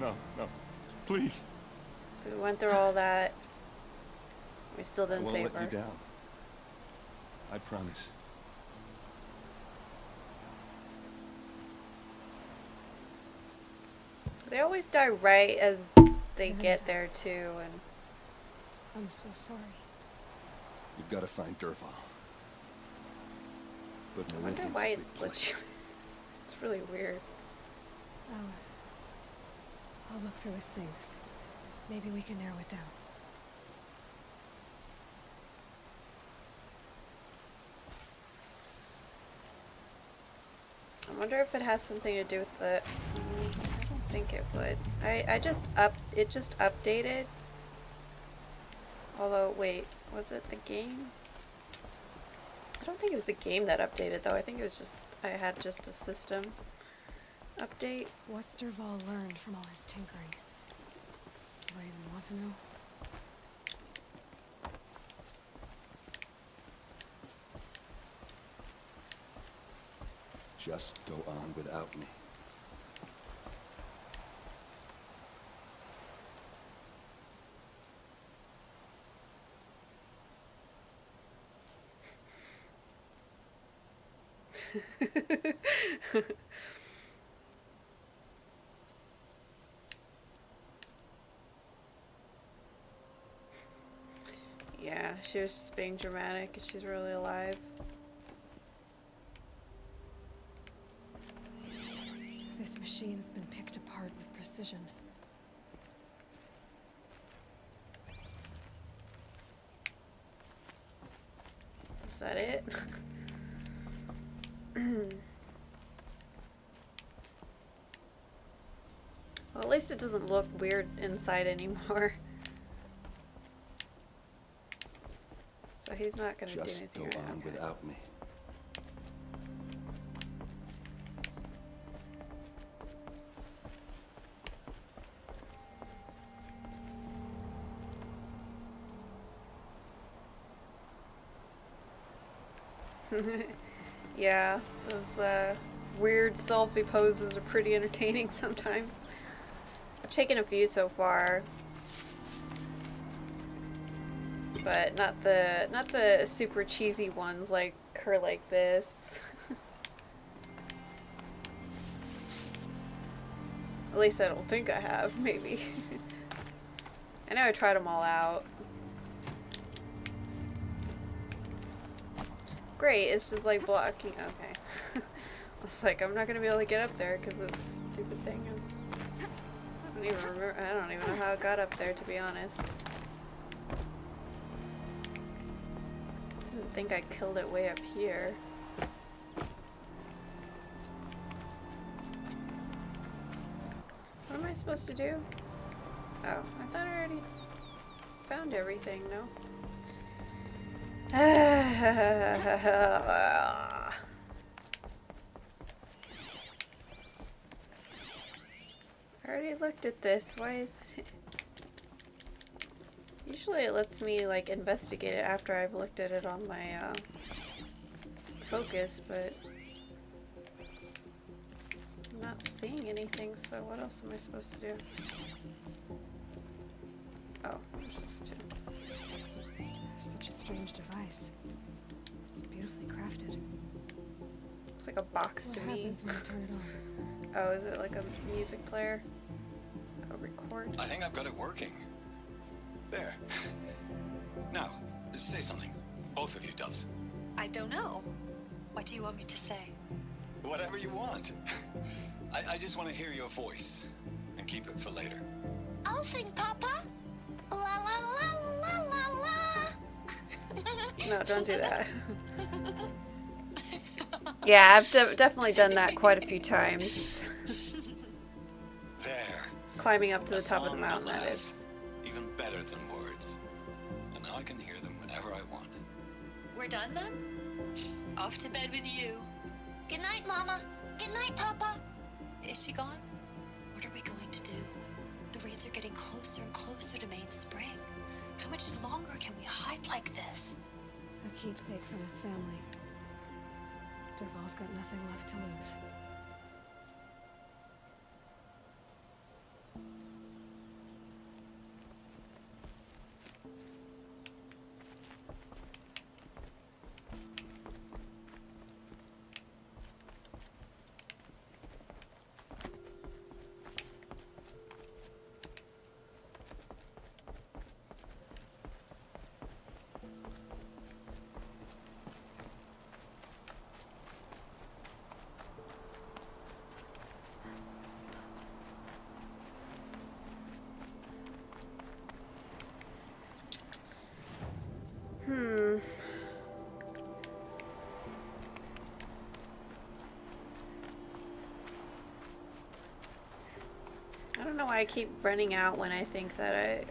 No, no. Please. So we went through all that. We still I didn't won't save let her. you down. I promise. They always die right as they get there too, and I'm so sorry. You've got to find Durval. But I wonder Meridian's why a it's big place. glitchy. It's really weird. I'll look through his things. Maybe we can narrow it down. I wonder if it has something to do with the... I don't think it would. It just updated. Although, wait, was it the game? I don't think it was the game that updated though. I think it was just, I had just a system update. What's Durval learned from all his tinkering? Do I even want to know? Just go on without me. Yeah, she was just being dramatic and she's really alive. This machine's been picked apart with precision. Is that it? Well, at least it doesn't look weird inside anymore. So he's not gonna do Just anything. go right on now. without me. Yeah, those weird selfie poses are pretty entertaining sometimes. I've taken a few so far. but not the super cheesy ones like her like this. At least I don't think I have, maybe. I know I tried them all out. Great, it's just like blocking. Okay. I was like, I'm not gonna be able to get up there because this stupid thing is. I don't even remember. I don't even know how it got up there, to be honest. Didn't think I killed it way up here. What am I supposed to do? Oh, I thought I already found everything, no? I already looked at this. Why is it? Usually it lets me like investigate it after I've looked at it on my focus, but I'm not seeing anything, so what else am I supposed to do? Oh, there's just two. Such a strange device. It's beautifully crafted. Looks like a box What to me. happens when you turn it on? Oh, is it like a music player? A record? I think I've got it working. There. Now, say something. Both of you, Doves. I don't know. What do you want me to say? Whatever you want. I just want to hear your voice. And keep it for later. I'll sing, Papa. La la la la la la. No, don't do that. Yeah, I've definitely done that quite a few times. There. Climbing up to A the top of the song mountain, that that lasts is. Even better than words. And now I can hear them whenever I want. We're done then? Off to bed with you. Good night, Mama. Good night, Papa. Is she gone? What are we going to do? The raids are getting closer and closer to Main Spring. How much longer can we hide like this? A keepsake from his family. Derval's got nothing left to lose. I don't know why I keep running out when I think that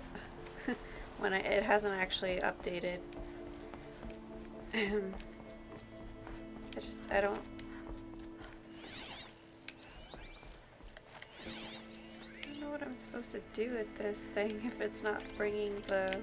it hasn't actually updated. I don't. I don't know what I'm supposed to do with this thing if it's not bringing the.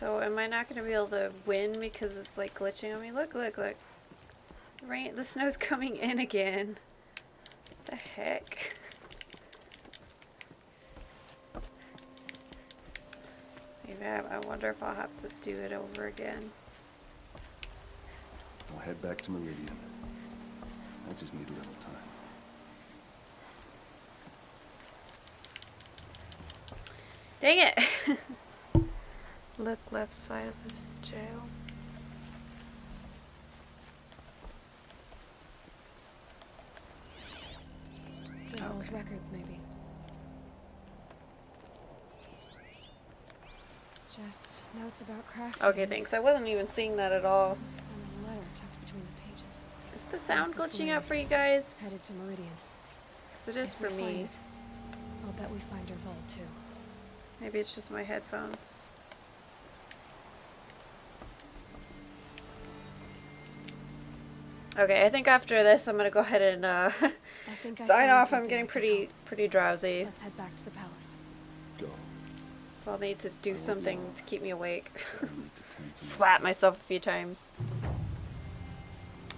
So am I not going to be able to win because it's like glitching on me? Look, look, look. Rain, the snow's coming in again. What the heck? Maybe I wonder if I'll have to do it over again. I'll head back to Meridian. I just need a little time. Dang it! Look left side of the jail. Derval's records, maybe. Just notes about crafting. Okay, thanks. I wasn't even seeing that at all. And a letter tucked between the pages. Is the sound Lots of glitching out flares. for you guys? Headed to Meridian. 'Cause it is If we for find me. it, I'll bet we find Derval too. Maybe it's just my headphones. Okay, I think after this I'm gonna go ahead and I think I sign found off. I'm something getting that could help. pretty drowsy. Let's head back to the palace. Go. So I'll need to do something to keep me awake. I need to tend to my Slap sister. myself a few times.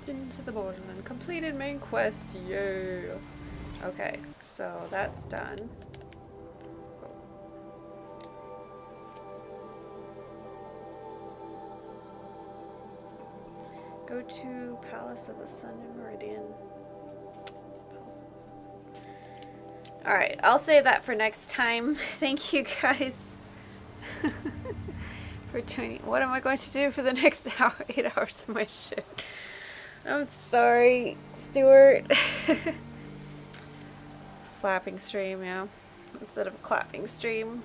Into the borderland. Completed main quest. Yay. Okay, so that's done. Go to Palace of the Sun and Meridian. Alright, I'll save that for next time. Thank you guys for joining. What am I going to do for the next hour, 8 hours of my shift? I'm sorry, Stuart. Slapping stream, yeah. Instead of clapping stream.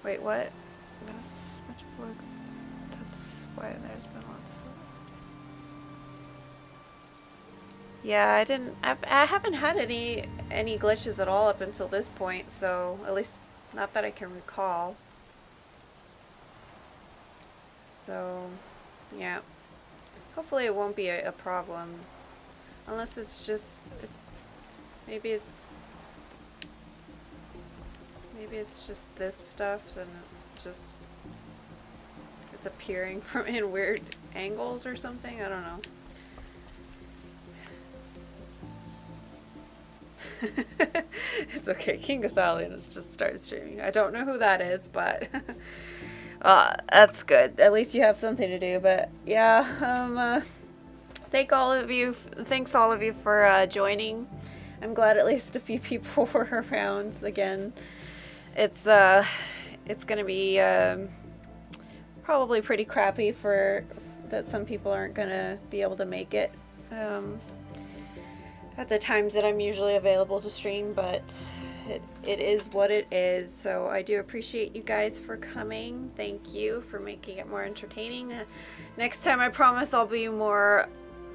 Wait, what? That's why there's been lots of... Yeah, I haven't had any glitches at all up until this point, so at least not that I can recall. So, yeah. Hopefully it won't be a problem. Unless it's just, maybe it's just this stuff and it's appearing from in weird angles or something. I don't know. It's okay. King Gothalion has just started streaming. I don't know who that is, but that's good. At least you have something to do. But yeah, thanks all of you for joining. I'm glad at least a few people were around again. It's gonna be probably pretty crappy for that some people aren't gonna be able to make it at the times that I'm usually available to stream, but it is what it is. So I do appreciate you guys for coming. Thank you for making it more entertaining. Next time I promise I'll be more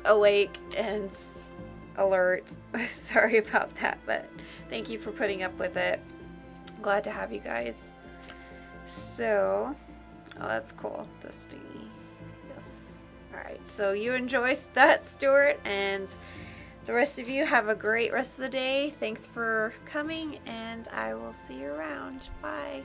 awake and alert. Sorry about that, but thank you for putting up with it. Glad to have you guys. So, oh, that's cool. Dusty. Yes. Alright, so you enjoy that, Stuart, and the rest of you have a great rest of the day. Thanks for coming, and I will see you around. Bye.